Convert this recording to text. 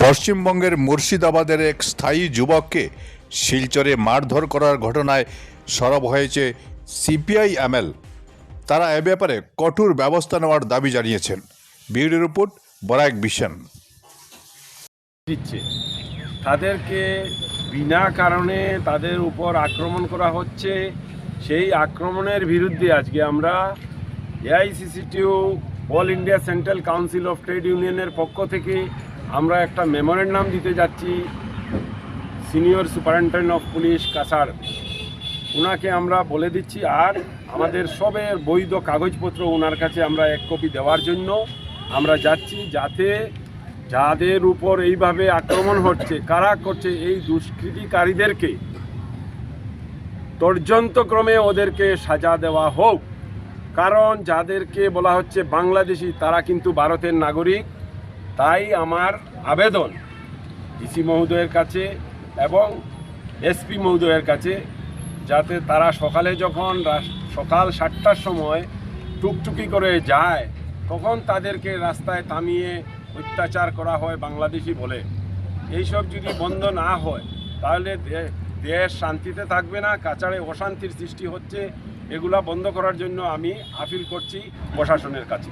পশ্চিমবঙ্গের মুর্শিদাবাদের এক স্থায়ী যুবককে শিলচরে মারধর করার ঘটনায় সরব হয়েছে সিপিআই এমএল। তারা এ ব্যাপারে কঠোর ব্যবস্থা নেওয়ার দাবি জানিয়েছেন। Bureau report Barak vision. দিচ্ছে তাদেরকে বিনা কারণে তাদের উপর আক্রমণ করা হচ্ছে। সেই আক্রমণের বিরুদ্ধে আজকে আমরা AICCTU all India central council of trade ইউনিয়নের পক্ষ থেকে আমরা একটা মেমোরেন্ডাম দিতে যাচ্ছি senior superintendent of police Cachar. ওনাকে আমরা বলে দিচ্ছি আর আমাদের সবের বৈধ কাগজপত্র ওনার কাছে আমরা এক কপি দেওয়ার জন্য আমরা যাচ্ছি, যাতে যাদের উপর এইভাবে আক্রমণ হচ্ছে, কারা করছে, এই দুষ্কৃতিকারীদেরকে তর্জন্তক্রমে ওদেরকে সাজা দেওয়া হোক। কারণ যাদেরকে বলা হচ্ছে বাংলাদেশি, তারা কিন্তু ভারতের নাগরিক। তাই আমার আবেদন ডিসি মহোদয়ের কাছে এবং এসপি মহোদয়ের কাছে, যাতে তারা সকালে যখন সকাল 7টার সময় টুকটুকি করে যায়, তখন তাদেরকে রাস্তায় থামিয়ে অত্যাচার করা হয় বাংলাদেশি বলে। এইসব যদি বন্ধ না হয় তাহলে দেশ শান্তিতে থাকবে না, কাছাড়ে অশান্তির সৃষ্টি হচ্ছে। এগুলা বন্ধ করার জন্য আমি আপিল করছি প্রশাসনের কাছে।